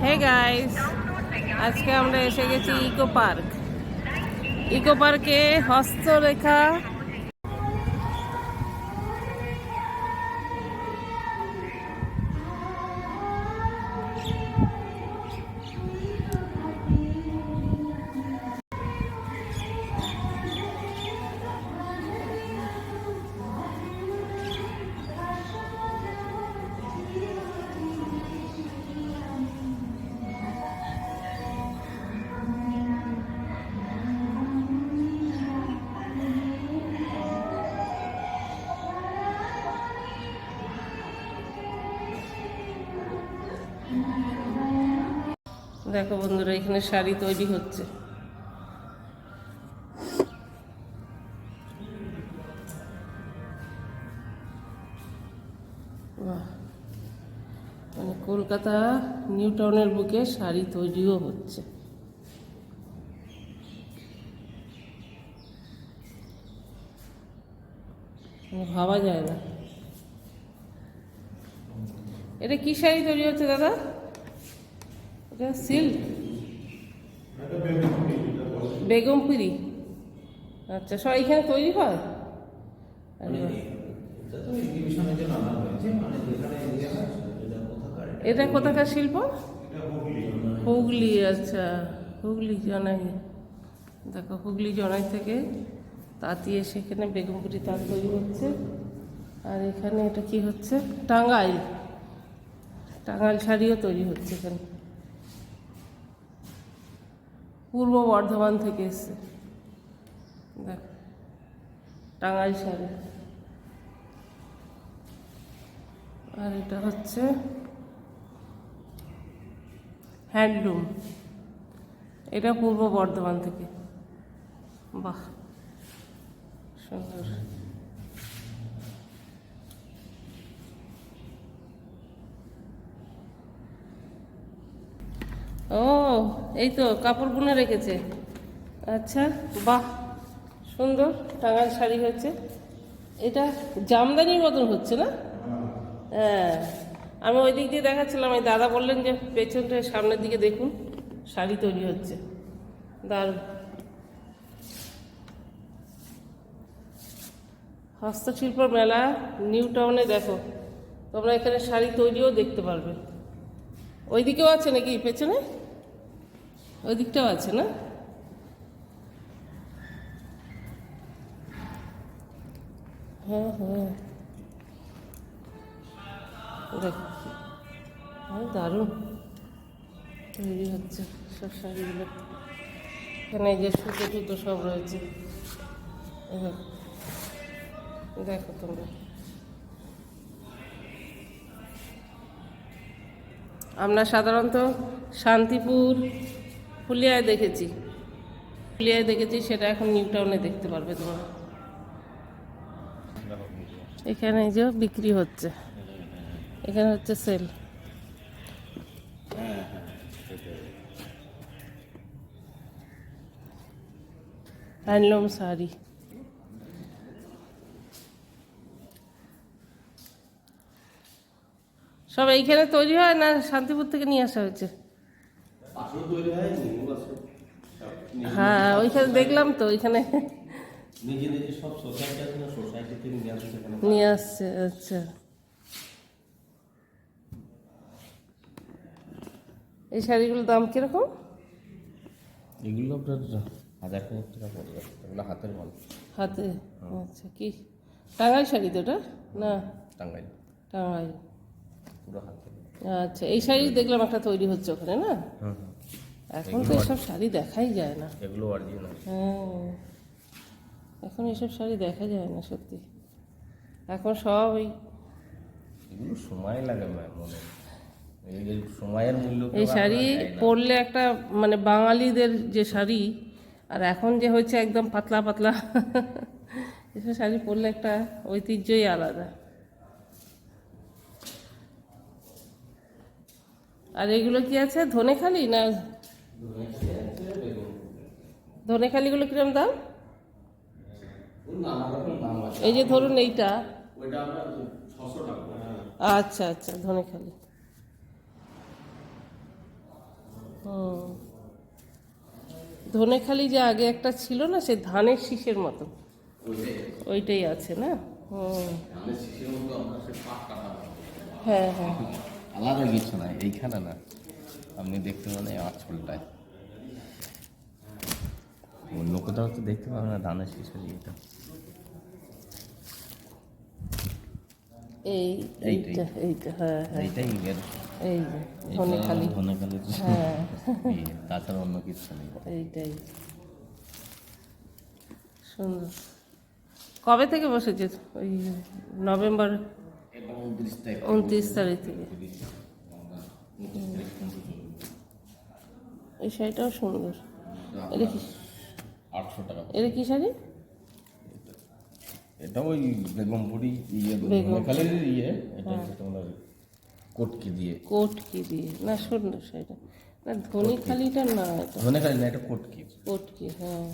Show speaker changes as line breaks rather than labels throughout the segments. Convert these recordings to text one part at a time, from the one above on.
Hey guys, আজকে আমরা এসে গেছি ইকো পার্ক। ইকো পার্কে হস্তরেখা দেখো বন্ধুরা, এখানে শাড়ি তৈরি হচ্ছে। বাহ, মানে কলকাতা নিউ টাউনের বুকে শাড়ি তৈরিও হচ্ছে। ভাবা যায় না। এটা কি শাড়ি তৈরি হচ্ছে দাদা? এটা সিল্ক, বেগমপুরি। আচ্ছা, সব এখানে তৈরি হয়? এটা কোথাকার শিল্প? হুগলি। আচ্ছা, হুগলি জনাই। দেখো, হুগলি জনাই থেকে তাঁতি এসে এখানে বেগমপুরি তাঁত তৈরি হচ্ছে। আর এখানে এটা কি হচ্ছে? টাঙ্গাইল। টাঙ্গাইল শাড়িও তৈরি হচ্ছে এখানে। পূর্ব বর্ধমান থেকে এসছে। দেখ, টাঙ্গাইল শাড়ি। আর এটা হচ্ছে হ্যান্ডলুম। এটা পূর্ব বর্ধমান থেকে। বাহ, সুন্দর। ও, এই তো কাপড় বুনে রেখেছে। আচ্ছা, বাহ, সুন্দর টাঙ্গাইল শাড়ি হয়েছে। এটা জামদানির মতন হচ্ছে না? হ্যাঁ, আমি ওই দিক দিয়ে দেখাচ্ছিলাম, এই দাদা বললেন যে পেছনটা সামনের দিকে দেখুন, শাড়ি তৈরি হচ্ছে। দারুণ। হস্তশিল্প মেলা নিউ টাউনে। দেখো, তোমরা এখানে শাড়ি তৈরিও দেখতে পারবে। ওই দিকেও আছে নাকি পেছনে? ওই দিকটাও আছে না? হ্যাঁ হ্যাঁ, দেখো, দারুণ তৈরি হচ্ছে সব শাড়িগুলো। এখানে এই যে সুতো টুতো সব রয়েছে। দেখো তোমরা, আমরা সাধারণত শান্তিপুর, ফুলিয়ায় দেখেছি। সেটা এখন নিউ টাউনে দেখতে পারবে তোমরা। এখানে এই যে বিক্রি হচ্ছে, এখানে হচ্ছে সেল। হ্যান্ডলুম শাড়ি। সব এইখানে তৈরি হয় না শান্তিপুর থেকে নিয়ে আসা হয়েছে? হ্যাঁ, ওইখানে দেখলাম তো, ওইখানে নিয়ে আসছে। আচ্ছা, এই শাড়িগুলোর দাম কিরকম?
এগুলো আপনার 1000 টাকা পড়ে যাবে। এগুলো হাতের মাল।
হাতে? আচ্ছা, কি টাঙ্গাইল শাড়ি তো এটা? না,
টাঙ্গাইল
টাঙ্গাইল।
পুরো হাতের।
আচ্ছা, এই শাড়ি দেখলাম একটা তৈরি হচ্ছে ওখানে, না? এখন তো এসব শাড়ি দেখাই যায় না।
এগুলো অরিজিনাল।
হ্যাঁ, এখন এসব শাড়ি দেখা যায় না সত্যি। এখন সব ওই,
এগুলো সময় লাগে মনে, এই সময়ের মূল্য।
এই শাড়ি পরলে একটা মানে বাঙালিদের যে শাড়ি, আর এখন যে হচ্ছে একদম পাতলা পাতলা এসব শাড়ি পরলে একটা ঐতিহ্যই আলাদা। আর এগুলো কি আছে, ধনেখালি না? ধনেখালিগুলো কিরম দাম? এই যে ধরুন এইটা, আচ্ছা আচ্ছা, ধনেখালি। ধনেখালি যে আগে একটা ছিল না, সে ধানের শীষের মতো, ওইটাই আছে না? হুম। হ্যাঁ হ্যাঁ।
আলাদা কিছু নাই এইখানে না, আপনি দেখতে পাবেন এই আঁচলটায়, অন্য কোথাও তো দেখতে পাবেন না ধানের শীষের ইয়েটা।
এইটা এইটা হ্যাঁ হ্যাঁ,
এইটাই এর
এই যে ধনেখালি।
ধনেখালি,
হ্যাঁ
তাছাড়া অন্য কিছু নেই।
এইটাই সুন্দর। কবে থেকে বসেছে? ওই নভেম্বর 29 তারিখ থেকে। এই শাড়িটাও সুন্দর। এটা কি,
800 টাকা।
এটা কি শাড়ি?
এটা ওই বেগমপুরি ইয়ে,
বেগম।
ধনেখালির ইয়ে, এটা হচ্ছে তোমার কোটকি দিয়ে।
কোটকি দিয়ে না, সুন্দর শাড়িটা। না ধনেখালিটা না, এটা
ধনেখালি না, এটা কোটকি।
কোটকি, হ্যাঁ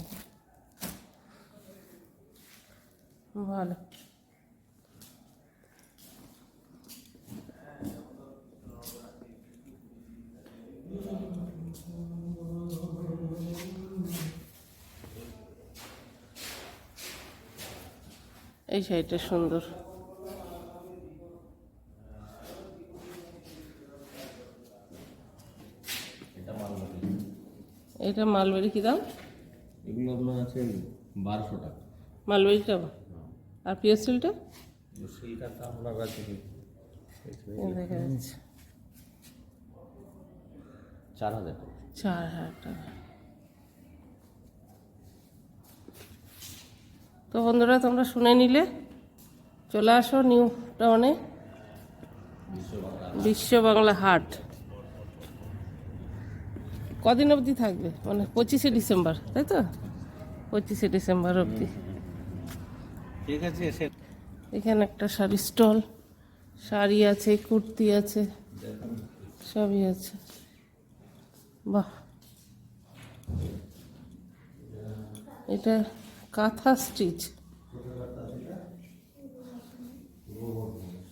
ভালো। এই শাড়িটা সুন্দর। এটা মালবেরি কি দাম?
এগুলো আপনার আছে 1200 টাকা।
মালবেরিটা আর পিওর সিল্কটা
সিলটা আপনার কাছে
দেখা যাচ্ছে
4000 টাকা।
4000 টাকা। তো বন্ধুরা, তোমরা শুনে নিলে, চলে আসো নিউ টাউনে, বিশ্ব বাংলা হাট। কদিন অবধি থাকবে? মানে 25শে ডিসেম্বর, তাই তো? 25শে ডিসেম্বর অবধি।
ঠিক আছে, এসে
এখানে একটা শাড়ি স্টল, শাড়ি আছে, কুর্তি আছে, সবই আছে। বাহ, এটা কাঁথা স্টিচ।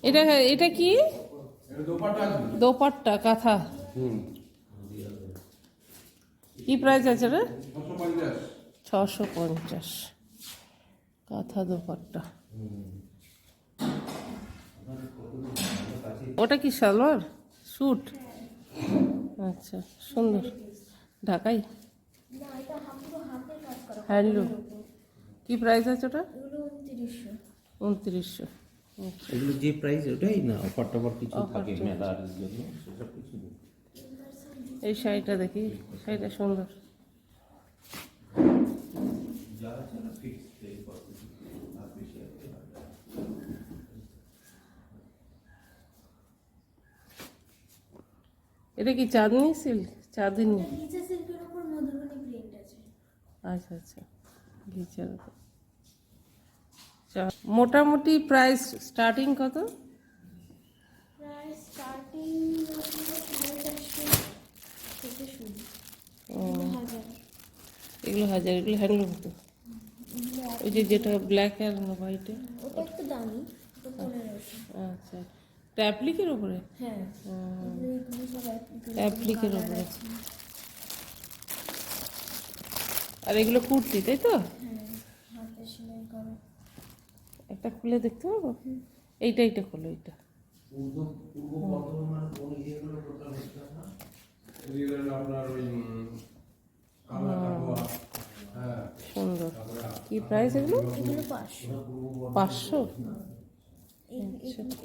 এটা এটা কি? দোপাট্টা কাঁথা। কি প্রাইস আছে রে? 650। কাঁথা দোপাট্টা। ওটা কি সালোয়ার স্যুট? আচ্ছা, সুন্দর। ঢাকাই হ্যান্ডলুম। কি প্রাইস আছে ওটা? 2900।
এগুলো যে প্রাইস ওটাই না, অফার টফার কিছু থাকে মেলার জন্য সেসব কিছু নেই।
এই শাড়িটা দেখি, শাড়িটা সুন্দর। এটা কি চাঁদনি সিল্ক? চাঁদনি,
নিচে সিল্কের উপর মধুবনী প্রিন্ট আছে।
আচ্ছা আচ্ছা, ঘিচার উপর। মোটামুটি প্রাইস স্টার্টিং কত?
প্রায় স্টার্টিং 450 থেকে শুরু।
ও,
1000।
এগুলো 1000, এগুলো হ্যান্ডলুম তো। ওই যে যেটা ব্ল্যাক আর হোয়াইটে,
ওটা একটু দামি, ওটা 1500।
আচ্ছা, ট্যাপলিকের উপরে?
হ্যাঁ, এগুলো সব
অ্যাপ্লিকের উপরে। আর এগুলো কুর্তি, তাই তো?
হ্যাঁ, হাতে সেলাই করা।
একটা খুলে দেখতে পাবো? এইটা এইটা খোলো, এইটা। সুন্দর। কি প্রাইস এগুলো?
এগুলো 500।
500?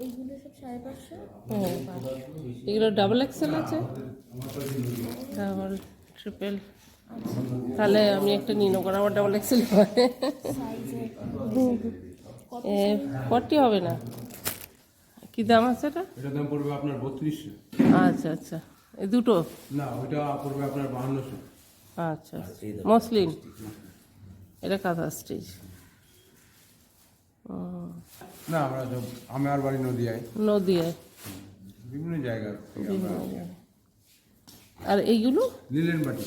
এইগুলো সব 550।
হ্যাঁ, এগুলো ডাবল এক্সেল আছে? Double triple? তাহলে আমি একটা নিয়ে নেবো, আমার ডাবল এক্সেল হয়।
সাইজের
40 হবে না? কি দাম আছে এটা?
এটার দাম পড়বে আপনার 3200।
আচ্ছা আচ্ছা, এই দুটো?
না, ওইটা পড়বে আপনার 5200।
আচ্ছা, মসলিন, এটা কাঁথা স্টিচ।
না, আমরা সব আমার বাড়ি নদিয়ায়,
নদিয়ায়
বিভিন্ন জায়গায় থেকে আমরা
আর এইগুলো?
লিলেন বাটি,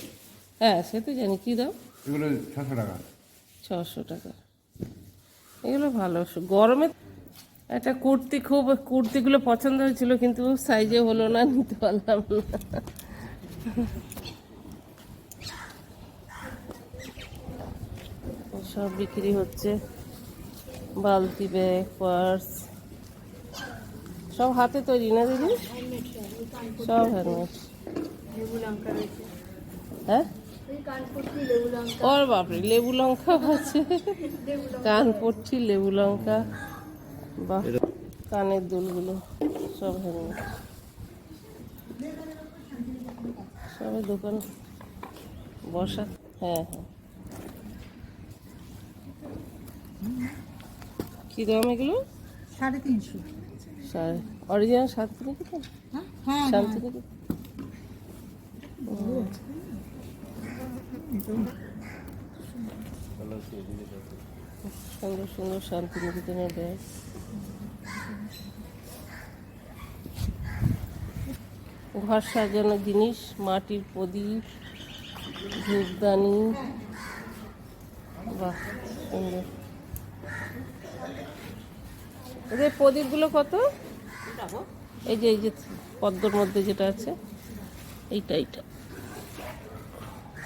হ্যাঁ সে তো জানি। কী দাম?
এগুলো 600 টাকা।
600 টাকা। এগুলো ভালো। গরমে একটা কুর্তি, খুব কুর্তিগুলো পছন্দ হয়েছিল, কিন্তু সাইজে হলো না, নিতে পারলাম না। সব বিক্রি হচ্ছে, বালতি, ব্যাগ, পার্স, সব হাতে তৈরি না দিদি? সব হ্যান্ডমেড। হ্যাঁ, ওর বাপরে, লেবু লঙ্কা আছে, কানপট্টি, লেবু লঙ্কা, বা কানের দুলগুলো সব হ্যান্ডমেড। সবাই দোকান বসা। হ্যাঁ হ্যাঁ, কি দাম এগুলো? 350। অরিজিনাল শান্তিনিকেতন? শান্তিনিকেতন। সুন্দর সুন্দর শান্তিনিকেতনের ব্যাগ। ঘর সাজানোর জিনিস, মাটির প্রদীপ, ধূপদানি, বাহ সুন্দর। এদের প্রদীপগুলো কত? এই যে পদ্মর মধ্যে যেটা আছে, এইটা।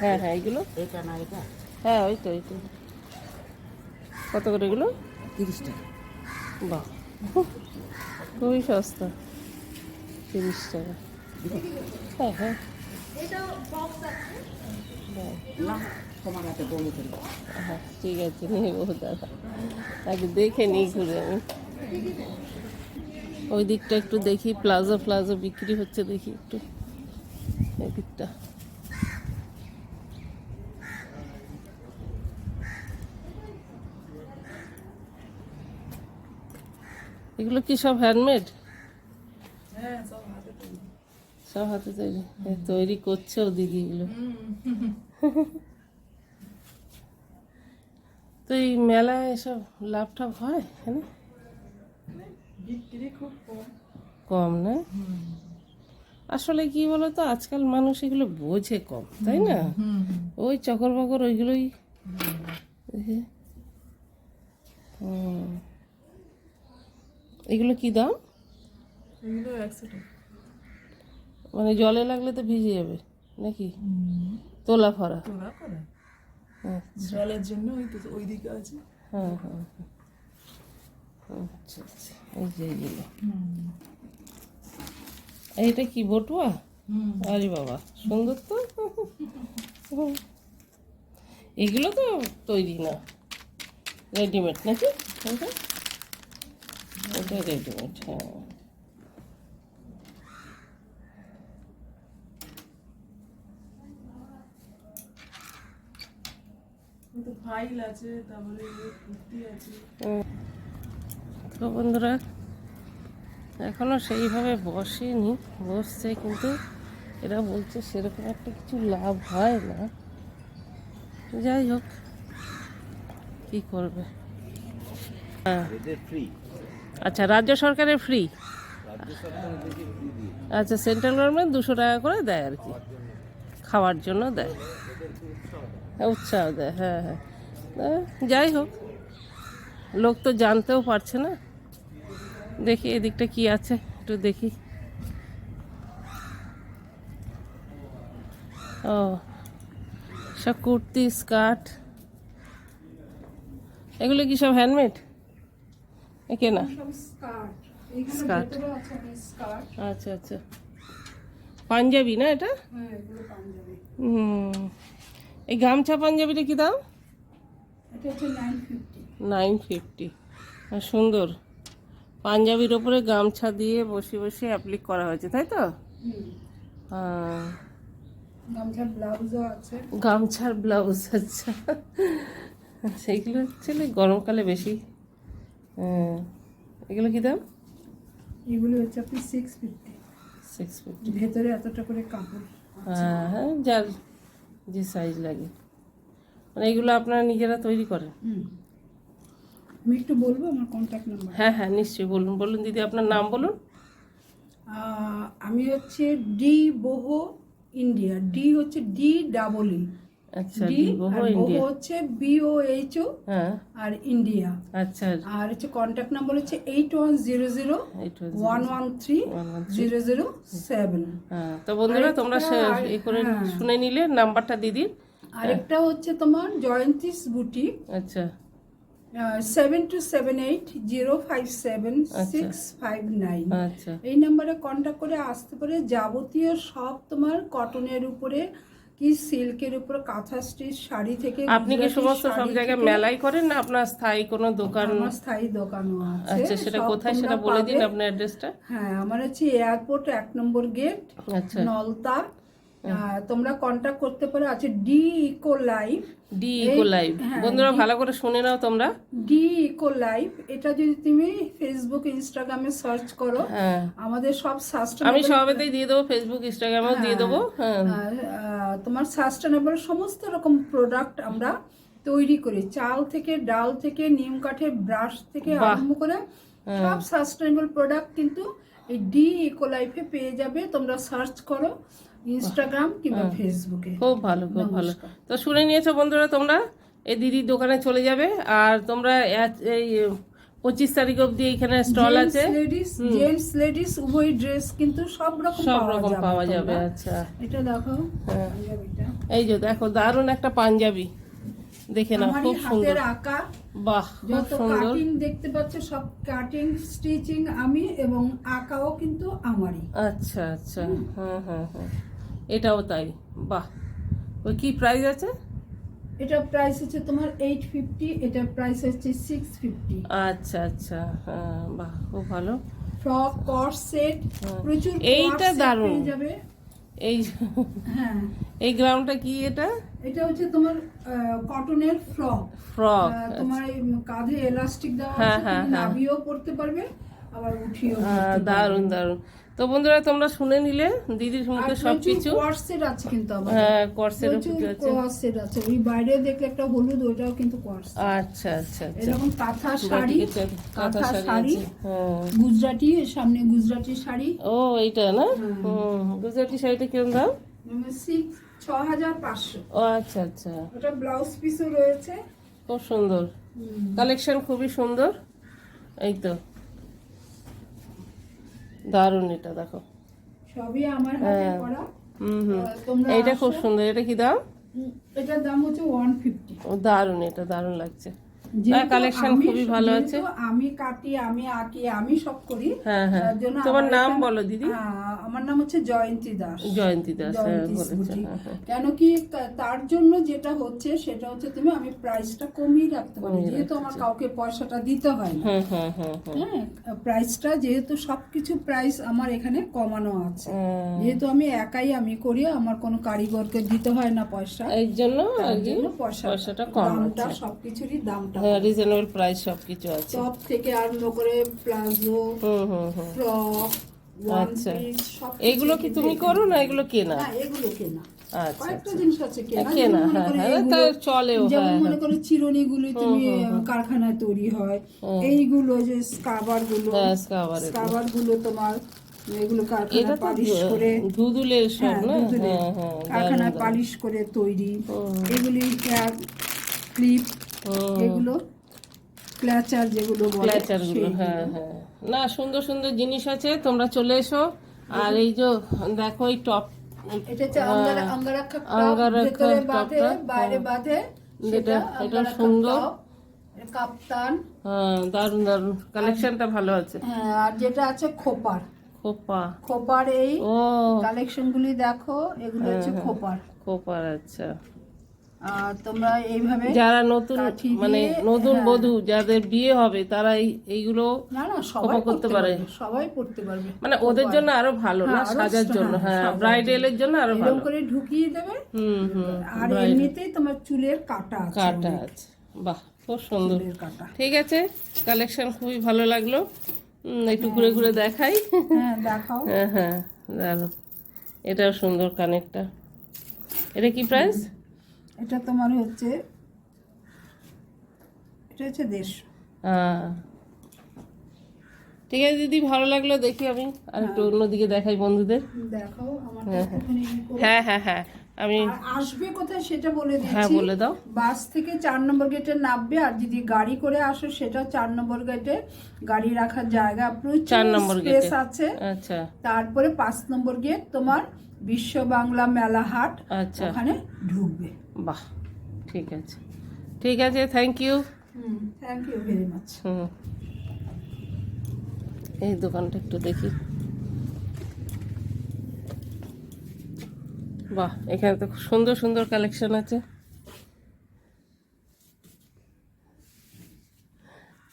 হ্যাঁ হ্যাঁ, এইগুলো হ্যাঁ, ওইটা কত করে এগুলো? 30 টাকা। বাহ, খুবই সস্তা, 30 টাকা। হ্যাঁ হ্যাঁ, হ্যাঁ ঠিক আছে, নেবো দাদা, আগে দেখে নিই ঘুরে আমি। ওই দিকটা একটু দেখি, প্লাজো বিক্রি হচ্ছে, দেখি একটু এই দিকটা। এগুলো কি সব হ্যান্ডমেড? সব হাতে তৈরি। তৈরি করছেও দিদি এগুলো। তো এই মেলায় এসব লাভ টাভ হয়? হ্যাঁ,
বিক্রি খুব
কম না? আসলে কি বলতো, আজকাল মানুষ এগুলো বোঝে কম, তাই না? ওই চকর বকর ওইগুলোই। এগুলো কি দাম?
এগুলো 100 টাকা।
মানে জলে লাগলে তো ভিজে যাবে নাকি? তোলা ফরা?
তোলা করা
হ্যাঁ
জলের জন্য ওই তো ওইদিকে আছে।
হ্যাঁ হ্যাঁ, আচ্ছা আচ্ছা, এই যে এইগুলো। এইটা কি বটুয়া? আরে বাবা, সুন্দর তো। এগুলো তো তৈরি না, রেডিমেড নাকি? ওটা রেডিমেড। হ্যাঁ,
তো ফাইল আছে, তারপরে কুর্তি আছে।
তো বন্ধুরা, এখনো সেইভাবে বসেনি, বসছে, কিন্তু এরা বলছে সেরকম একটা কিছু লাভ হয় না। যাই হোক, কি করবে। হ্যাঁ, আচ্ছা, রাজ্য সরকারের ফ্রি? আচ্ছা, সেন্ট্রাল গভর্নমেন্ট 200 টাকা করে দেয় আর কি, খাওয়ার জন্য দেয়, উৎসাহ দেয়। হ্যাঁ হ্যাঁ, যাই হোক, লোক তো জানতেও পারছে না। দেখি এদিকটা কি আছে, একটু দেখি। ও, সব কুর্তি, স্কার্ট, এগুলো কি সব হ্যান্ডমেড? একে না, স্কার্ট। আচ্ছা আচ্ছা, পাঞ্জাবি না এটা? এই গামছা পাঞ্জাবিটা কি দাম? 950। সুন্দর, পাঞ্জাবির ওপরে গামছা দিয়ে বসে বসে অ্যাপ্লিক করা হয়েছে, তাই তো?
গামছার ব্লাউজও আছে।
গামছার ব্লাউজ, আচ্ছা। সেইগুলো অ্যাকচুয়ালি গরমকালে বেশি। এগুলো কি দাম?
এগুলো হচ্ছে আপনি 650।
650।
ভেতরে এতটা করে কাপড়।
হ্যাঁ হ্যাঁ, যার যে সাইজ লাগে। মানে এগুলো আপনারা নিজেরা তৈরি করেন?
আমি একটু বলবো আমার কন্ট্যাক্ট নাম্বার।
হ্যাঁ হ্যাঁ, নিশ্চয়ই বলুন। বলুন দিদি, আপনার নাম বলুন।
আমি হচ্ছে ডি বহু ইন্ডিয়া। ডি হচ্ছে DEE।
আচ্ছা,
ডি
বহু
আর বহু
ইন্ডিয়া।
হচ্ছে BOHO
হ্যাঁ,
আর ইন্ডিয়া।
আচ্ছা।
আর হচ্ছে কন্ট্যাক্ট নাম্বার হচ্ছে 8100113007।
হ্যাঁ, তো বন্ধুরা, তোমরা এ করে শুনে নিলে নাম্বারটা দিদির,
আরেকটা হচ্ছে তোমার জয়ন্তীস বুটিক,
আচ্ছা
7278057659।
আচ্ছা
এই নাম্বারে কন্ট্যাক্ট করে আসতে পারে। যাবতীয় সব তোমার কটনের উপরে কি সিল্কের উপরে কাঁথা স্টিচ শাড়ি থেকে
আপনি কি
গুজরাটি
সমস্ত সব
শাড়ি
জায়গায়
থেকে-
মেলাই করেন না আপনার স্থায়ী কোনো দোকান?
আমার স্থায়ী দোকানও আছে।
আচ্ছা সেটা
সব
কোথায়
তোমরা
সেটা বলে দিন
পাবে।
আপনার অ্যাড্রেসটা।
হ্যাঁ, আমার হচ্ছে এয়ারপোর্ট 1 নম্বর গেট,
আচ্ছা
নলতা। তোমরা কন্ট্যাক্ট করতে পারো। আছে D eco life.
D eco live.
হ্যাঁ,
বন্ধুরা ভালো করে শুনে নাও তোমরা।
ডি ইকো লাইফ, এটা যদি তুমি ফেসবুক ইনস্টাগ্রামে সার্চ করো,
হ্যাঁ
আমাদের সব
আমি
সাস্টেনেবল
সবেতেই দিয়ে দেবো, ফেসবুক ইনস্টাগ্রামেও দিয়ে দেবো। হ্যাঁ
তোমার সাস্টেনেবল সমস্ত রকম প্রোডাক্ট আমরা তৈরি করি। চাল থেকে, ডাল থেকে, নিম কাঠের ব্রাশ থেকে আরম্ভ করে সব সাস্টেনেবল প্রোডাক্ট কিন্তু এই ডি ইকো লাইফে পেয়ে যাবে। তোমরা সার্চ করো ইনস্টাগ্রাম কিংবা ফেসবুকে।
খুব ভালো খুব ভালো। তো শুনে নিয়েছো বন্ধুরা, তোমরা এই দিদির দোকানে চলে যাবে। আর তোমরা এই 25 তারিখ অবধি এখানে স্টল আছে।
জেন্টস লেডিস উভয় ড্রেস কিন্তু সব রকম
পাওয়া যাবে।
তোমরা।
আচ্ছা
এটা দেখো পাঞ্জাবিটা।
এই যে দেখো দারুণ একটা পাঞ্জাবি, দেখে নাও
আমারই
খুব সুন্দর।
হাতের আঁকা
বাহ খুব
যত
সুন্দর।
কাটিং দেখতে পাচ্ছ সব কাটিং স্টিচিং আমি, এবং আঁকাও কিন্তু আমারই।
আচ্ছা আচ্ছা হ্যাঁ হ্যাঁ হ্যাঁ এটাও তাই। বাহ ওই কি প্রাইস আছে?
এটা প্রাইস হচ্ছে তোমার 850, এটা প্রাইস হচ্ছে 650।
আচ্ছা আচ্ছা হ্যাঁ বাহ খুব ভালো।
ফ্রক কট সেট প্রচুর
এইটা
corset
দারুণ।
পেয়ে যাবে।
এই
হ্যাঁ,
এই গ্রাউন্ডটা কি এটা?
এটা হচ্ছে তোমার কটনের ফ্রক।
ফ্রক।
তোমার এই কাঁধে এলাস্টিক দেওয়া
হ্যাঁ,
আছে,
হ্যাঁ,
তুমি
হ্যাঁ।
নাভিও পড়তে পারবে আবার উঠিয়েও পড়তে পারবে।
দারুণ দারুণ। তো বন্ধুরা তোমরা শুনে নিলে দিদির মুখে সবকিছু।
কোয়ার্সেট আছে কিন্তু আমাদের।
হ্যাঁ কোর্সের
প্রচুর
উপর আছে।
কোয়ার্সেট আছে। ওই বাইরে দেখলে একটা হলুদ, ওইটাও কিন্তু কোয়ার্স।
আচ্ছা আচ্ছা আচ্ছা
এরকম কাঁথা শাড়ি,
কাঁথা শাড়ি আছে। হ্যাঁ
গুজরাটি, সামনে গুজরাটি শাড়ি।
ও এইটা না? গুজরাটি শাড়িটা কিরকম দাম?
6500।
ও আচ্ছা আচ্ছা
ওটা ব্লাউজ পিসও রয়েছে।
খুব সুন্দর কালেকশন, খুবই সুন্দর। এই তো দারুণ, এটা দেখো।
সবই আমার হাতে করা। তোমরা
এইটা খুব
আসো।
সুন্দর। এটা কি দাম?
এটার দাম হচ্ছে 150।
ও দারুণ, এটা দারুণ লাগছে।
যেহেতু
কালেকশন
আমি-
খুবই ভালো আছে।
যেহেতু আমি কাটি, আমি আঁকি, আমি সব করি।
হ্যাঁ হ্যাঁ
তার জন্য
তোমার
আমার
নাম
এখানে-
বলো দিদি।
আমার নাম হচ্ছে জয়ন্তী দাস।
জয়ন্তী দাস, হ্যাঁ
জয়ন্তীস
বলেছে।
বুটিক।
হ্যাঁ হ্যাঁ
কেন কি তার জন্য যেটা হচ্ছে সেটা হচ্ছে তুমি আমি প্রাইসটা কমিয়ে রাখতে পারি, যেহেতু আমার কাউকে পয়সাটা দিতে হয় না।
হ্যাঁ হ্যাঁ হ্যাঁ হ্যাঁ
হ্যাঁ, প্রাইসটা যেহেতু সবকিছু প্রাইস আমার এখানে কমানো আছে।
হ্যাঁ।
যেহেতু আমি একাই আমি করি, আমার কোনো কারিগরকে দিতে হয় না পয়সা।
এই জন্য আর
তার
কি
জন্য পয়সাটা
কম
দামটা
আছে।
সবকিছুরই দামটা
হ্যাঁ রিজনেবল প্রাইস সবকিছু আছে।
টপ থেকে আরম্ভ করে প্লাজো,
হুম
ফ্রক, ওয়ান
আচ্ছা।
পিস সব।
এইগুলো কি তুমি করো না এগুলো কেনা?
না, এগুলো কেনা।
আচ্ছা
কয়েকটা জিনিস আছে কেনা।
কেনা,
যেমন মনে
হ্যাঁ,
করো
হ্যাঁ,
এইগুলো,
তা চলেও,
যেমন
হ্যাঁ,
মনে করো চিরুনিগুলি তুমি কারখানায় তৈরি হয়। এইগুলো যে স্কাবার গুলো,
হ্যাঁ, scarf এর
স্কাবার গুলো তোমার এগুলো
এটা
কারখানায়
তো
পালিশ করে,
দুদুলের সব
হ্যাঁ,
না?
দুধুরে
হ্যাঁ হ্যাঁ
কারখানায় পালিশ করে তৈরি। এগুলি ক্লিপ, এগুলো ক্ল্যাচার যেগুলো বলে
ক্ল্যাচার গুলো।
সেইগুলো।
হ্যাঁ হ্যাঁ না সুন্দর সুন্দর জিনিস আছে, তোমরা চলে এসো। আর এই যে দেখো এই টপ,
এটা হচ্ছে আঙ্গারাক্ষা টপ,
আঙ্গারাক্ষা
ভেতরে বাঁধে,
টপটা,
বাইরে বাঁধে।
এটা
আঙ্গারাক্ষা
সুন্দর।
টপ, কাপ্তান।
হ্যাঁ দারুণ দারুণ কালেকশনটা ভালো আছে।
হ্যাঁ, আর যেটা আছে খোপার,
খোপা।
খোপার এই
ও
কালেকশন গুলি দেখো, এগুলো হচ্ছে খোপার।
খোপার আচ্ছা।
আর তোমরা এইভাবে
যারা নতুন
কাঠি
মানে
দিয়ে,
নতুন
হ্যাঁ।
বধূ যাদের বিয়ে হবে তারা এইগুলো
না না সবাই
খোপা করতে
করতে
পারে।
পারবে, সবাই পড়তে পারবে।
মানে ওদের জন্য আরো ভালো না,
হ্যাঁ, আরো
সাজার জন্য। হ্যাঁ
সাজার
ব্রাইডালের জন্য আরো
এরকম
ভালো।
করে ঢুকিয়ে দেবে।
হুম
আর এমনিতেই তোমার চুলের কাটা আছে,
কাটা
অনেক।
আছে। বাহ খুব সুন্দর।
চুলের কাটা।
ঠিক আছে কালেকশন খুবই ভালো লাগলো। একটু ঘুরে ঘুরে দেখাই।
হ্যাঁ দেখাও।
হ্যাঁ হ্যাঁ দারুণ, এটাও সুন্দর কানেরটা। এটা কি প্রাইস?
এটা তোমার হচ্ছে, এটা হচ্ছে 150।
হ্যাঁ ঠিক আছে দিদি, ভালো লাগলো। দেখি আমি আর একটু অন্যদিকে দেখাই বন্ধুদের।
দেখাও আমারটা একটুখানি ই করো।
হ্যাঁ হ্যাঁ হ্যাঁ আমি
আর আসবে কোথায় সেটা বলে
হ্যাঁ
দিচ্ছি।
বলে দাও।
বাস থেকে 4 নম্বর গেটে নামবে, আর যদি গাড়ি করে আসো সেটা 4 নম্বর গেটে গাড়ি রাখার জায়গা
4 নম্বর
প্রচুর স্পেস
গেটে।
আছে।
আচ্ছা
তারপরে 5 নম্বর গেট তোমার বিশ্ব বাংলা মেলা হাট,
আচ্ছা।
ওখানে ঢুকবে।
বাহ, ঠিক আছে, ঠিক আছে, thank you.
Thank you very much.
হুম, এই দোকানটা একটু দেখি। বাহ, এখানে তো খুব সুন্দর সুন্দর কালেকশন আছে।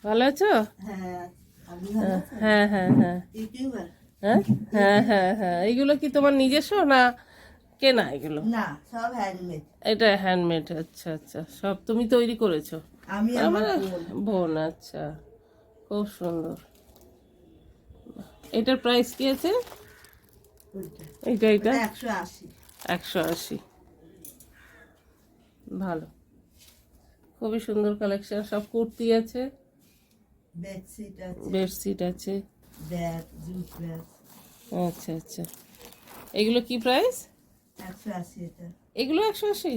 ভালো আছো?
হ্যাঁ, আপনি
হ্যাঁ হ্যাঁ হ্যাঁ হ্যাঁ
ইউটিউবার?
হ্যাঁ হ্যাঁ হ্যাঁ হ্যাঁ এইগুলো কি তোমার নিজস্ব না কেনা এগুলো?
না, সব হ্যান্ডমেড।
এটা হ্যান্ডমেড? আচ্ছা আচ্ছা, সব তুমি তৈরি করেছো?
আমি আমার
আমার
বোন।
বোন, আচ্ছা, খুব সুন্দর। এটার প্রাইস কি আছে?
ওইটা
এটা
180।
180। ভালো, খুবই সুন্দর কালেকশন। সব কুর্তি আছে,
বেডশিট আছে,
বেডশিট আছে।
Bag, jute bag.
আচ্ছা আচ্ছা, এগুলো কি প্রাইস?
180 এটা।
এগুলো 180?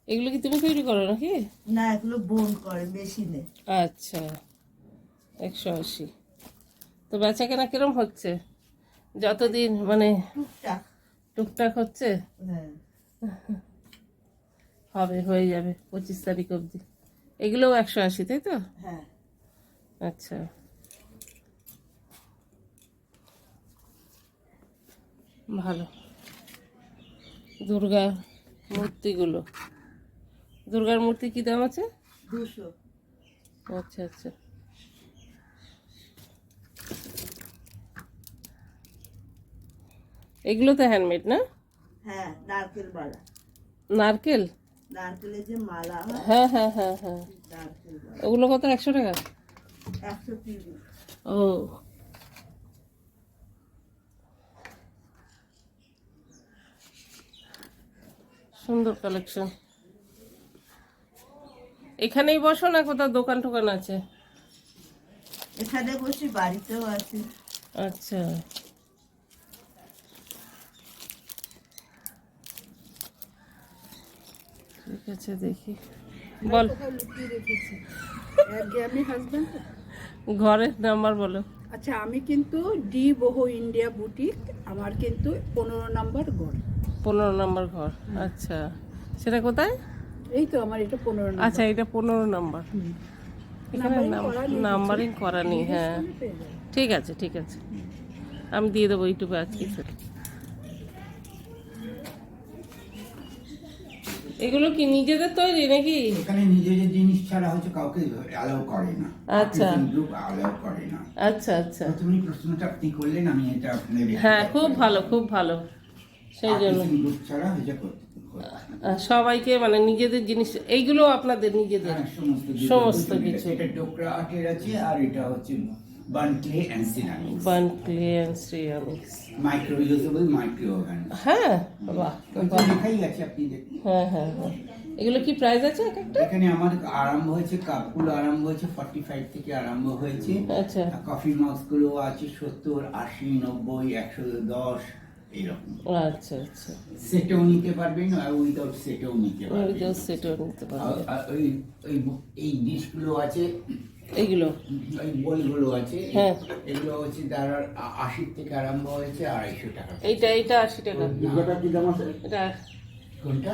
এগুলো কি তুমি তৈরি করো নাকি?
না, এগুলো বোন করে মেশিনে।
আচ্ছা, 180। তো বেচা কেনা কিরম হচ্ছে? যতদিন মানে
টুকটাক।
টুকটাক হচ্ছে?
হ্যাঁ,
হবে, হয়ে যাবে 25 তারিখ অবধি। এগুলোও 180, তাই তো?
হ্যাঁ।
আচ্ছা, ভালো। দুর্গা মূর্তিগুলো, দুর্গার মূর্তি কি দাম আছে?
200।
আচ্ছা আচ্ছা, এগুলো তো হ্যান্ডমেড না?
হ্যাঁ, নারকেল মালা।
নারকেল?
নারকেলের যে মালা হয়,
হ্যাঁ হ্যাঁ হ্যাঁ হ্যাঁ,
নারকেল মালা।
ওগুলো কত? 100 টাকা?
130।
ও, সুন্দর কালেকশন। এখানেই বসো না কোথাও দোকান টোকান আছে?
এখানে বসি, বাড়িতেও আছে।
আচ্ছা, ঠিক আছে, দেখি। বল,
কোথাও লুকিয়ে রেখেছি একঘেয়েমি হাজবেন্ড।
ঘরের নাম্বার বলো।
আচ্ছা, আমি কিন্তু ডি বহু ইন্ডিয়া বুটিক, আমার কিন্তু 15 নম্বর ঘর।
15 নম্বর ঘর? আচ্ছা, সেটা কোথায়?
এই তো আমার এটা 15 নম্বর।
আচ্ছা, এটা 15 নাম্বার। এখানে নাম্বারিং করা নেই। হ্যাঁ,
পেয়ে যাবে।
ঠিক আছে ঠিক আছে, আমি দিয়ে দেবো ইউটিউবে আজকে। এগুলো কি নিজেদের তৈরি নাকি?
এখানে নিজেদের জিনিস ছাড়া হচ্ছে কাউকে অ্যালাউ করে না।
আচ্ছা।
গ্রুপ অ্যালাউ করে না।
আচ্ছা আচ্ছা,
তুমি প্রশ্নটা আপনি করলেন, আমি এটা আপনার
হ্যাঁ, খুব ভালো খুব ভালো। সেই জন্য
গ্রুপ ছাড়া হচ্ছে করতে
সবাইকে মানে নিজেদের জিনিস, এইগুলো আপনাদের নিজেদের সমস্ত কিছু।
এটা ডোকরা আর্টের আছে, আর এটা হচ্ছে burn clay and ceramics.
Burn clay and ceramics.
Micro usable micro oven.
হ্যাঁ, বাহ,
দেখাই আছে, আপনি দেখুন।
হ্যাঁ হ্যাঁ হ্যাঁ। এগুলো কি প্রাইস আছে এক একটা?
এখানে আমার আরম্ভ হয়েছে, কাপগুলো আরম্ভ হয়েছে 45 থেকে আরম্ভ হয়েছে।
আচ্ছা
কফি মাস্ক গুলো আছে 70, 80, 90, 110 এইরকম।
আচ্ছা আচ্ছা,
সেটেও নিতে পারবেন আর উইদাউট সেটেও নিতে পারবেন।
উইদাউট সেটও নিতে পারবে।
এই ডিশগুলো আছে,
এইগুলো
এই বলগুলো আছে,
হ্যাঁ।
এগুলো হচ্ছে তার 80 থেকে আরম্ভ হয়েছে 250 টাকা।
এইটা 80 টাকা।
দুর্গাটা কি দাম আছে?
এটা
কোনটা?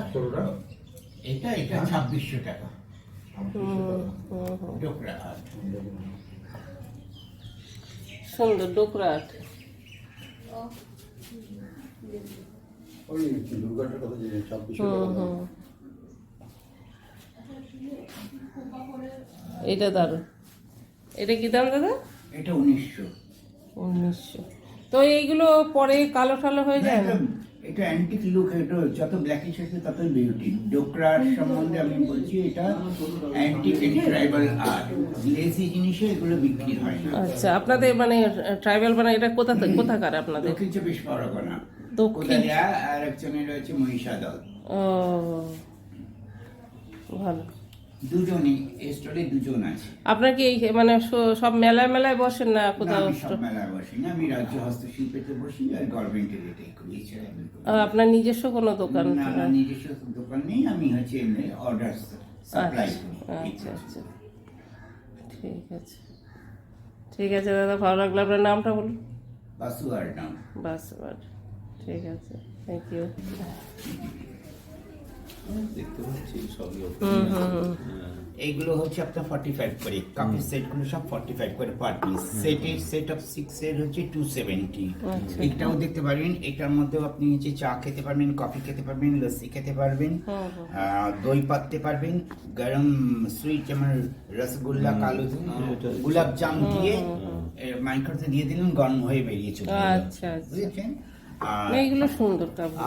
এটা 2600 টাকা। ডোকরা আর্ট।
সুন্দর ডোকরা আর্ট। এটা দারুণ। এটা কি দাম দাদা?
এটা 1900।
1900। তো এইগুলো পরে কালো টালো হয়ে যায় না?
এটা অ্যান্টিক লুক, এটা যত ব্ল্যাকিশ আছে ততই বিউটি। ডোকরার সম্বন্ধে আমি বলছি, এটা অ্যান্টিক ট্রাইবাল আর্ট। গ্লেসি জিনিসে এগুলো বিক্রি হয় না।
আচ্ছা, আপনাদের মানে ট্রাইবাল মানে এটা কোথাকার আপনাদের?
দক্ষিণ 24 পরগনা।
দক্ষিণ।
কোদালিয়া, আর একজনের রয়েছে মহিষাদল।
ও, ভালো।
দুজনই স্টোরে দুজন আছে।
আপনার কি এই মানে সব মেলায় মেলায় বসেন না
না,
কোথাও?
আমি সব মেলায় বসি না, আমি রাজ্য হস্তশিল্পেতে বসি আর গভর্নমেন্টের এটাই করি। এছাড়া আমি করি না।
আপনার নিজস্ব কোনো দোকান?
না, না, নিজস্ব দোকান নেই, আমি হচ্ছে এমনি অর্ডার সাপ্লাই করি।
আচ্ছা আচ্ছা, ঠিক আছে ঠিক আছে দাদা, ভালো লাগলো। আপনার নামটা বলুন।
বাসু আর নাম।
বাস, ঠিক আছে। Thank you.
দেখতে পাচ্ছি সবই
এইগুলো হচ্ছে আপনার 45 করে, কাপের সেটগুলো সব 45 করে পার পিস। সেট অফ 6 এর হচ্ছে 270। এটাও দেখতে পারবেন, এটার মধ্যেও আপনি হচ্ছে চা খেতে পারবেন, কফি খেতে পারবেন, লস্যি খেতে পারবেন, দই পাততে পারবেন, গরম সুইট যেমন রসগোল্লা, কালো গোলাপ জাম দিয়ে মাইক্রোতে দিয়ে দিলেন, গরম হয়ে বেরিয়ে চলে গেল।
আচ্ছা আচ্ছা,
বুঝেছেন?
না, এগুলো সুন্দর কাপড়।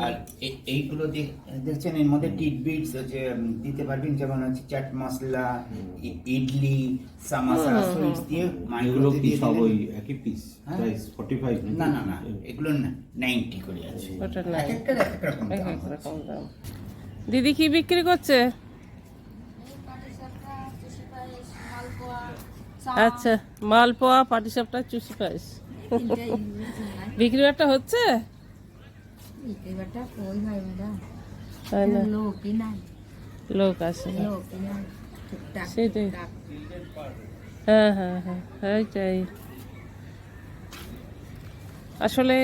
আর এইগুলো দেখছেন, এর মধ্যে টিটবিটস হচ্ছে দিতে পারবেন, যেমন হচ্ছে চাট মশলা, ইডলি, সামোসা, সুইটস দিয়ে
এগুলো
মাইক্রোতে
কি
দিয়ে
সব
দিলেন।
ওই একই পিস প্রাইস 45?
না না না, এগুলো 90 করে আছে।
ওটা
এক একটার এক এক রকম
এক
দাম
এক
আছে।
রকম দাম। দিদি কি বিক্রি করছে? আচ্ছা, মালপোয়া, পাটিসাপটা, চুষি পায়েস বিক্রি একটা হচ্ছে, তাই না? লোক আসে না। সেটাই, হ্যাঁ হ্যাঁ হ্যাঁ, এইটাই আসলে।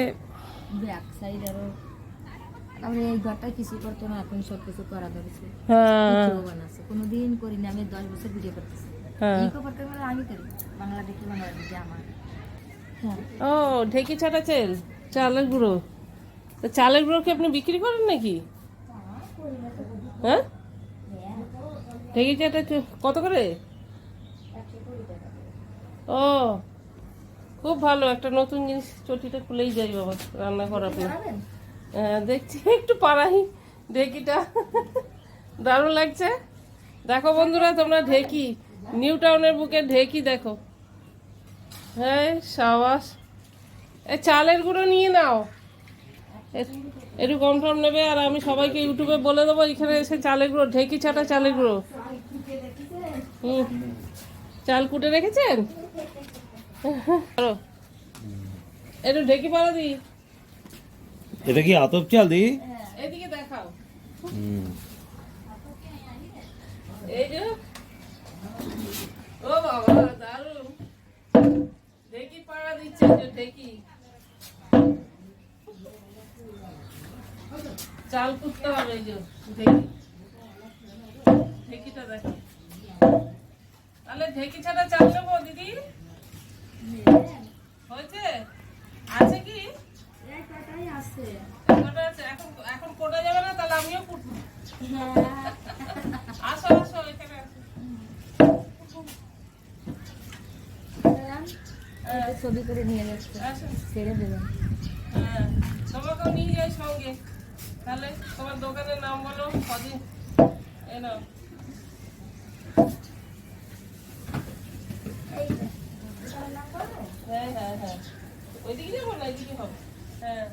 এই ঘরটা কিছু করতো না, এখন সব কিছু করা ধরেছে।
হ্যাঁ
বানাচ্ছে কোনোদিন করি না, আমি 10 বছর ভিডিও করতেছি।
হ্যাঁ।
এই খবরটা মানে আমি করি, বাংলা দেখি, বাংলা দেখি আমার। হ্যাঁ,
ও, ঢেকি ছাটা চাল, চালের গুঁড়ো। তো চালের গুঁড়ো কি আপনি বিক্রি করেন নাকি? হ্যাঁ, ঢেকি চাটা কত করে? ও, খুব ভালো, একটা নতুন জিনিস, চটিটা খুলেই যাই বাবা, রান্না করার পর। হ্যাঁ, দেখছি একটু পাড়াই ঢেকিটা, দারুণ লাগছে। দেখো বন্ধুরা, তোমরা ঢেকি, নিউ টাউনের বুকে ঢেকি দেখো। হ্যাঁ, সাবাস। এই চালের গুঁড়ো নিয়ে নাও, একটু কম টম নেবে। আর আমি সবাইকে ইউটিউবে বলে দেবো, এখানে এসে চালের গুঁড়ো, ঢেকি ছাটা চালের গুঁড়ো। চাল কুটে রেখেছেন? একটু ঢেকি পাড়া দিই।
এটা কি আতপ চাল দি?
এদিকে দেখাও, এই যে, ও বাবা দারুণ, ঢেকি পাড়া দিচ্ছে, যে ঢেকি চাল কুটতে হবে। এই যে ঢেকি, ঢেকিটা দেখো। তাহলে ঢেকি ছাড়া চাল নেবো দিদি? হয়েছে? আছে কি?
আছে।
কটা আছে? এখন কোটা যাবে না, তাহলে আমিও কুটবো। আসো আসো, এখানে আসো।
ছবি করে নিয়ে যাচ্ছে,
আসো।
ছেড়ে দেবেন।
হ্যাঁ, তোমাকেও নিয়ে যাই সঙ্গে। তাহলে তোমার দোকানের নাম বলো, কদিন এ নাও। হ্যাঁ হ্যাঁ হ্যাঁ, ওইদিকে যাবো না, এদিকে হবে। হ্যাঁ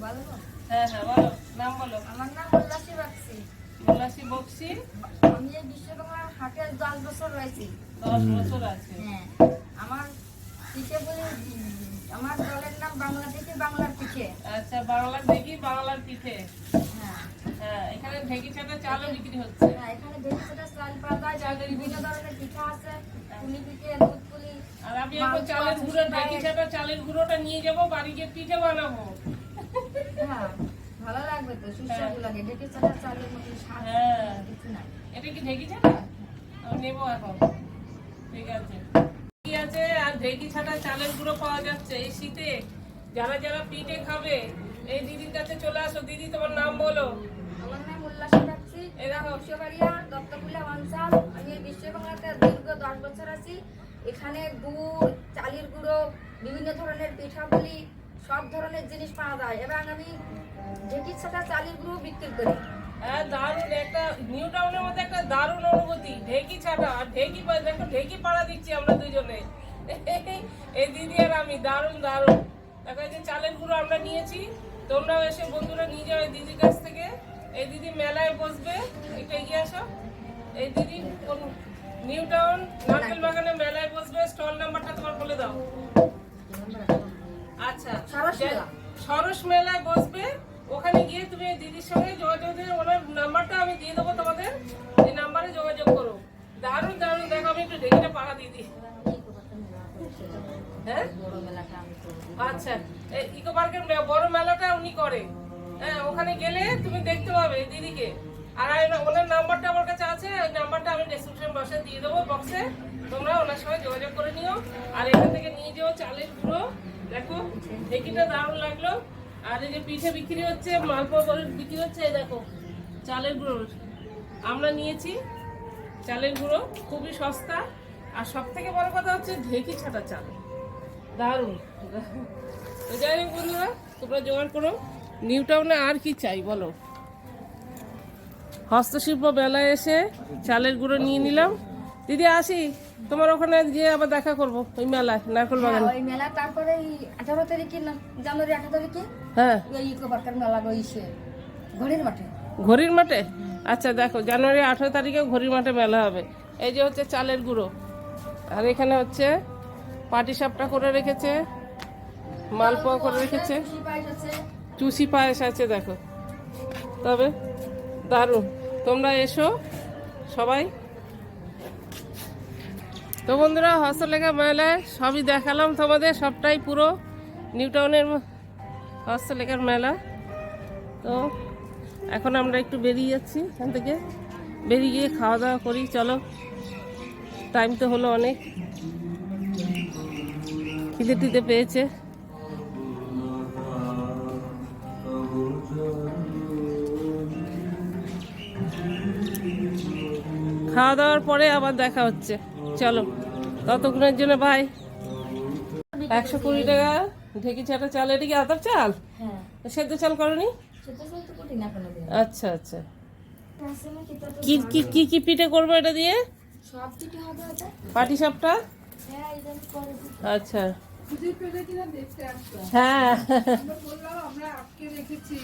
বলো।
হ্যাঁ হ্যাঁ, বলো, নাম বলো।
আমার নাম উল্লাসী বাগচি।
মোল্লাসি বক্সি।
আমি এই বিশ্বকর্মার হাটে 10 বছর রয়েছি।
10 বছর আছে।
হ্যাঁ, আমার পিঠে বলে, আমার দলের নাম বাংলা থেকে বাংলার পিঠে।
আচ্ছা, বাংলার ঢেকি, বাংলার পিঠে।
হ্যাঁ,
হ্যাঁ, এখানে ঢেকি ছাটা চালও বিক্রি হচ্ছে।
হ্যাঁ, এখানে দেখি সেটা চাল পাওয়া যায়, বিভিন্ন ধরনের পিঠা আছে, পুলি পিঠে, দুধ পুলি।
আর আমি এখন চালের গুঁড়ো, ঢেকি ছাটা চালের গুঁড়োটা নিয়ে যাবো, বাড়ি গিয়ে পিঠে বানাবো।
হ্যাঁ, ভালো লাগবে তো, সুস্বাদু লাগে। ঢেকে চাটা চালের মধ্যে স্বাদ
হ্যাঁ।
কিছু নাই।
এটা কি ঢেকি ছাটা? আমি নেবো এখন। ঠিক আছে, ঠিক আছে। আর ঢেকি ছাটা চালের গুঁড়ো পাওয়া যাচ্ছে এই শীতে। যারা যারা পিঠে খাবে, এই দিদির কাছে চলে আসো। দিদি, তোমার নাম বলো।
আমার নাম উল্লাসী বাগচি,
এই দেখো,
বিশ্ববাড়িয়া, দত্তকুলা অঞ্চল। আমি এই বিশ্ববাংলাতে দীর্ঘ 10 বছর আছি। এখানে গুড়, চালের গুঁড়ো, বিভিন্ন ধরনের পিঠাপুলি, সব ধরনের জিনিস পাওয়া যায়। এবং আমি ঢেকির সাথে চালের গুঁড়ো বিক্রি করি।
হ্যাঁ, দারুণ একটা, নিউ টাউনের মধ্যে একটা দারুণ অনুভূতি। ঢেকি ছাটা আর ঢেকি দেখো, ঢেকি পাড়া দিচ্ছি আমরা দুজনে, এই দিদি আর আমি। দারুণ দারুণ। দেখো, এই যে চালের গুঁড়ো আমরা নিয়েছি, তোমরাও এসে বন্ধুরা নিয়ে যাও এই দিদির কাছ থেকে। এই দিদি মেলায় বসবে, একটু এগিয়ে আসো। এই দিদি কোন নিউ টাউন নারকেল বাগানে মেলায় বসবে। স্টল নাম্বারটা তোমার বলে দাও। আচ্ছা,
সরস মেলা।
সরস মেলায় বসবে। ওখানে গিয়ে তুমি এই দিদির সঙ্গে যোগাযোগ দিয়ে, ওনার নাম্বারটা আমি দিয়ে দেবো তোমাদের, এই নাম্বারে যোগাযোগ করো। দারুণ দারুণ। দেখো, আমি একটু ঢেকিটা পাড়া দিয়ে দিই। হ্যাঁ
বড় মেলাটা আমি করবো।
আচ্ছা, এই ইকো পার্কের বড় মেলাটা উনি করে। হ্যাঁ, ওখানে গেলে তুমি দেখতে পাবে দিদিকে। আর ওনার নাম্বারটা আমার কাছে আছে, ওই নাম্বারটা আমি ডেসক্রিপশন বক্সে দিয়ে দেবো, বক্সে তোমরা ওনার সঙ্গে যোগাযোগ করে নিও। আর এখান থেকে নিয়ে যাও চালের গুঁড়ো। দেখো ঢেকিটা দারুণ লাগলো। আর এই যে পিঠে বিক্রি হচ্ছে, মালপোয়া করে বিক্রি হচ্ছে, এই দেখো চালের গুঁড়ো আমরা নিয়েছি। চালের গুঁড়ো খুবই সস্তা, আর সব থেকে বড় কথা হচ্ছে ঢেকি ছাটা চাল, দারুণ। তো যাই হোক বন্ধুরা, তোমরা জোগাড় করো। নিউ টাউনে আর কি চাই বলো। হস্তশিল্প মেলায় এসে চালের গুঁড়ো নিয়ে নিলাম। দিদি আসি, তোমার ওখানে গিয়ে আবার দেখা করবো ওই মেলায়, নারকেল বাগানে।
ওই মেলা তারপরে 18 তারিখে না, জানুয়ারি 18 তারিখে
হ্যাঁ,
ওই ইকো পার্কের মেলা রয়েছে ঘড়ির মাঠে।
ঘড়ির মাঠে। আচ্ছা দেখো, জানুয়ারি 18 তারিখে ঘড়ির মাঠে মেলা হবে। এই যে হচ্ছে চালের গুঁড়ো, আর এখানে হচ্ছে পাটিসাপটা করে রেখেছে, মালপোয়া করে রেখেছে,
খুশি পাইস আছে।
চুষি পায়েস আছে দেখো। তবে দারুণ, তোমরা এসো সবাই। তো বন্ধুরা, হস্তলেখা মেলায় সবই দেখালাম তোমাদের, সবটাই পুরো নিউ টাউনের হস্তলেখার মেলা। তো এখন আমরা একটু বেরিয়ে যাচ্ছি এখান থেকে, বেরিয়ে গিয়ে খাওয়া দাওয়া করি। চলো, টাইম তো হলো অনেক, খিদে টিদে পেয়েছে। খাওয়া দাওয়ার পরে আবার দেখা হচ্ছে। চলো, ততক্ষণের জন্য বাই। 120 টাকা ঢেকি ছাটা চাল। এটা কি আতপ চাল?
হ্যাঁ,
সেদ্ধ চাল করনি?
সেটা তো করি না কোনো দিন।
আচ্ছা আচ্ছা। কি কি কি কি পিঠে করবো এটা দিয়ে?
সব কিছু হবে ওটা।
পাটি সাপটা?
হ্যাঁ, এটা করে দিই।
আচ্ছা,
খুঁজে পেলে কিনা দেখতে আসলাম।
হ্যাঁ
আমরা বললাম আমরা আটকে রেখেছি